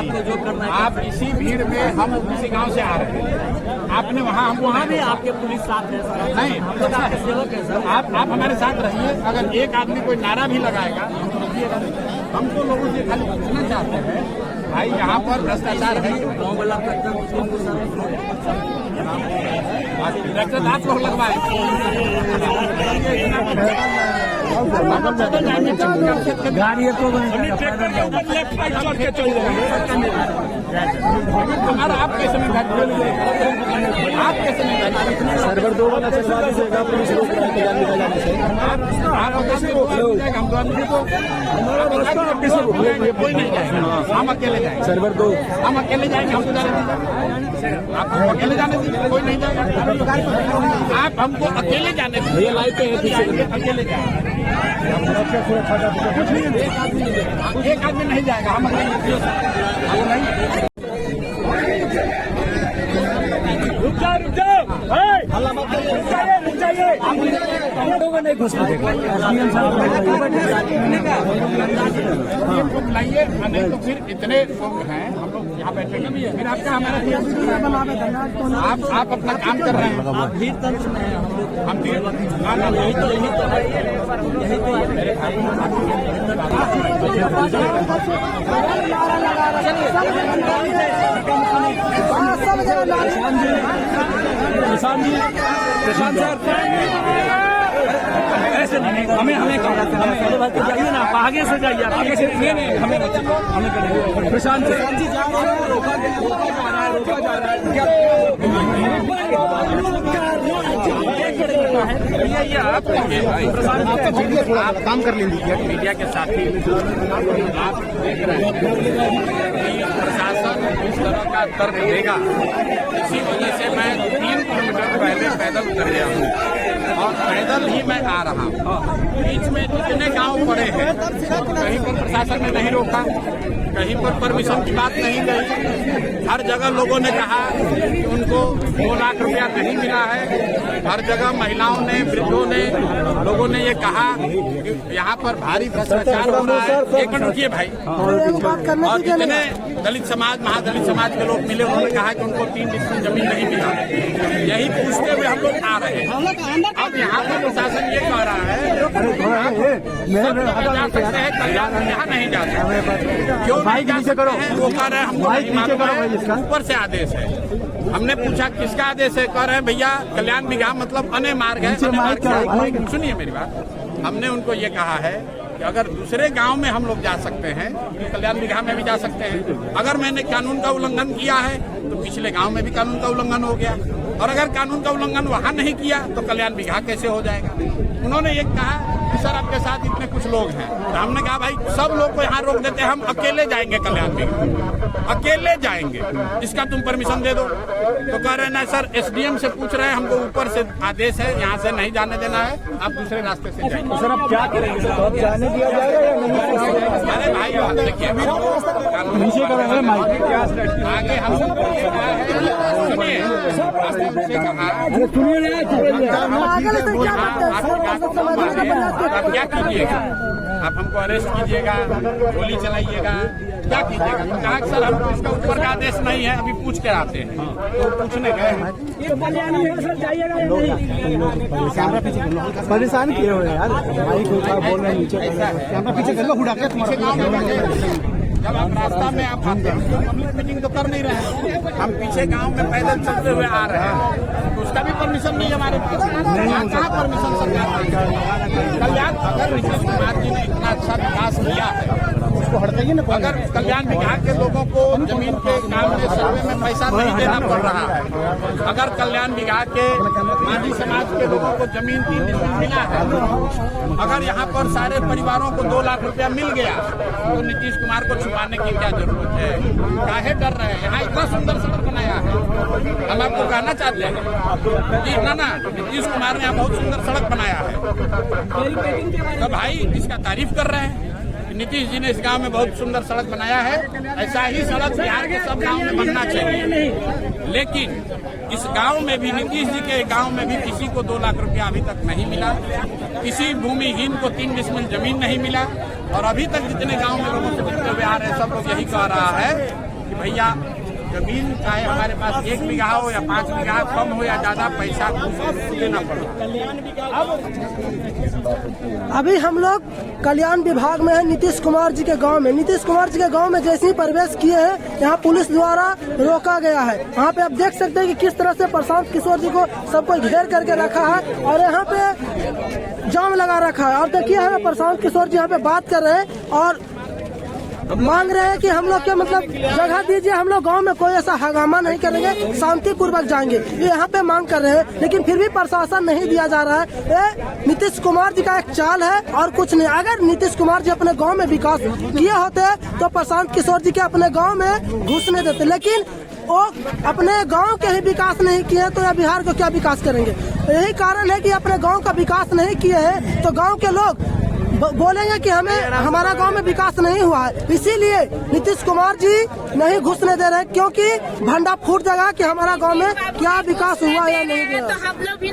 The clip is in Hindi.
आपको जो करना है। आप इसी भीड़ में हम किसी गांव से आ रहे हैं, आपने वहाँ भी आपके पुलिस साथ है सर। नहीं, हम लोग आपके सेवक है सर। आप हमारे साथ रहिए। अगर एक आदमी कोई नारा भी लगाएगा तो रखिएगा। हम तो लोगों से खाली पूछना चाहते हैं भाई यहाँ पर भ्रष्टाचार है, गाँव वाला आप लोग लगवाए गाड़ी को हमारा आप कैसे में आप कैसे में सर्वर 2 वाला पुलिस रोक रहा है कल्याण निकल जाने से। हम तो आदमी को कोई नहीं जाएगा, हम अकेले जाएंगे। सर्वर 2 हम अकेले जाएंगे, हमको जाने दीजिए। आप हमको अकेले जाने दीजिए, कोई नहीं जाएगा। आप हमको अकेले जाने दीजिए, लाइफ पे अकेले जाएंगे। एक आदमी नहीं जाएगा, हम अकेले रुक जाओ नहीं घुस बुलाइए, नहीं तो फिर इतने लोग हैं हम लोग यहाँ बैठेंगे भी है। फिर आपका हमारा आप अपना काम कर रहे हैं, आप भीड़ तंत्र में हैं, हम लोग यही तो प्रशांत सर ऐसे नहीं, हमें जाइए ना, आप आगे से जाइए, आप आगे से नहीं हमें प्रशांत आप काम कर लीजिए मीडिया के साथ ही। आप देख रहे हैं कि प्रशासन इस तरह का तर्क देगा, इसी वजह से मैं 3 किलोमीटर पहले पैदल उतर गया हूँ और पैदल ही मैं आ रहा हूँ। बीच में जितने गांव पड़े हैं कहीं पर प्रशासन ने नहीं रोका, कहीं पर परमिशन की बात नहीं गई। हर जगह लोगों ने कहा कि उनको 2 लाख रुपया नहीं मिला है। हर जगह महिलाओं ने, वृद्धों ने, लोगों ने ये कहा कि यहाँ पर भारी भ्रष्टाचार हो रहा है। एक मिनट रुकिए भाई। और जितने दलित समाज, महादलित समाज के लोग मिले उन्होंने कहा कि उनको 3 डिसमिल जमीन नहीं मिला। यही पूछते हुए हम लोग आ रहे हैं। अब यहाँ पर प्रशासन ये कह रहा है जा सकते हैं, कल्याण यहाँ नहीं जा सकते। क्यों नहीं जा सकते हैं? वो कह रहे हैं हमको नहीं मालूम है, ऊपर से आदेश है। हमने पूछा किसका आदेश है? कह रहे हैं भैया कल्याण बिगहा मतलब अने मार्ग है। सुनिए मेरी बात, हमने उनको ये कहा है कि अगर दूसरे गांव में हम लोग जा सकते हैं तो कल्याण बिगहा में भी जा सकते हैं। अगर मैंने कानून का उल्लंघन किया है तो पिछले गांव में भी कानून का उल्लंघन हो गया, और अगर कानून का उल्लंघन वहां नहीं किया तो कल्याण बिगहा कैसे हो जाएगा? उन्होंने ये कहा कि सर आपके साथ इतने कुछ लोग हैं, तो हमने कहा भाई सब लोग को यहाँ रोक देते हैं, हम अकेले जाएंगे कल्याण बिगहा, अकेले जाएंगे, इसका तुम परमिशन दे दो। तो कह रहे ना सर एसडीएम से पूछ रहे हैं, हमको ऊपर से आदेश है, यहाँ से नहीं जाने देना है, आप दूसरे रास्ते से जाएंगे। सर आप क्या करेंगे? सर जाने दिया जाएगा या नहीं? अरे भाई देखिए आगे हम सुनिए आप क्या कीजिएगा? आप हमको अरेस्ट कीजिएगा, गोली चलाइएगा, क्या कीजिएगा? तो कहा सर हमको इसका ऊपर का आदेश नहीं है, अभी पूछ के आते हैं। तो पूछने गए परेशान किए हुए यार, भाई कोई बोल रहे हैं नीचे कैमरा पीछे कर लो, हुडा के जब आप रास्ता में आप आते हैं तो पब्लिक मीटिंग तो कर नहीं रहे हैं, हम पीछे गांव में पैदल चलते हुए आ रहे हैं, तो उसका भी परमिशन नहीं हमारे पास। कहाँ परमिशन सरकार? कल्याण अगर नीतीश कुमार जी ने इतना अच्छा विकास किया है उसको हटाइए ना। अगर कल्याण बिगहा के लोगों को जमीन के काम में सर्वे में पैसा नहीं देना पड़ रहा है, अगर कल्याण बिगहा के माझी समाज के लोगों को जमीन 3 डिसमिल मिला है, अगर यहाँ पर सारे परिवारों को 2 लाख रुपया मिल गया तो नीतीश कुमार को छुपाने की क्या जरूरत है? काहे डर रहे हैं? यहाँ इतना सुंदर सड़क बनाया है, हम आपको कहना चाहते हैं कि ना नीतीश कुमार ने यहाँ बहुत सुंदर सड़क बनाया है, तो भाई इसका तारीफ कर रहे हैं। नीतीश जी ने इस गांव में बहुत सुंदर सड़क बनाया है, ऐसा ही सड़क बिहार के सब गांव में बनना चाहिए। लेकिन इस गांव में भी, नीतीश जी के गांव में भी किसी को 2 लाख रुपया अभी तक नहीं मिला, किसी भूमिहीन को 3 डिसमिल जमीन नहीं मिला, और अभी तक जितने गांव में लोगों से मिलते हुए आ रहे हैं सब लोग यही कह रहा है कि भैया जमीन चाहे हमारे पास 1 बीघा हो या 5 बीघा, कम हो या ज्यादा, पैसा देना पड़े। अभी हम लोग कल्याण विभाग में है, नीतीश कुमार जी के गांव में। नीतीश कुमार जी के गांव में जैसे ही प्रवेश किए हैं, यहाँ पुलिस द्वारा रोका गया है। यहाँ पे आप देख सकते हैं कि किस तरह से प्रशांत किशोर जी को सबको घेर करके रखा है और यहाँ पे जाम लगा रखा है। और देखिए हमें प्रशांत किशोर जी यहाँ पे बात कर रहे हैं और मांग रहे हैं कि हम लोग के मतलब जगह दीजिए, हम लोग गांव में कोई ऐसा हंगामा नहीं करेंगे, शांतिपूर्वक जाएंगे, ये यहाँ पे मांग कर रहे हैं। लेकिन फिर भी प्रशासन नहीं दिया जा रहा है। ये नीतीश कुमार जी का एक चाल है और कुछ नहीं। अगर नीतीश कुमार जी अपने गांव में विकास किए होते तो प्रशांत किशोर जी के अपने गाँव में घुसने देते, लेकिन वो अपने गांव के ही विकास नहीं किए तो या बिहार को क्या विकास करेंगे। यही कारण है कि अपने गांव का विकास नहीं किए हैं तो गांव के लोग बोलेंगे कि हमारा गांव में विकास नहीं हुआ है। इसीलिए नीतीश कुमार जी नहीं घुसने दे रहे, क्योंकि भंडा फूट जाएगा कि हमारा गांव में क्या विकास हुआ या नहीं हुआ।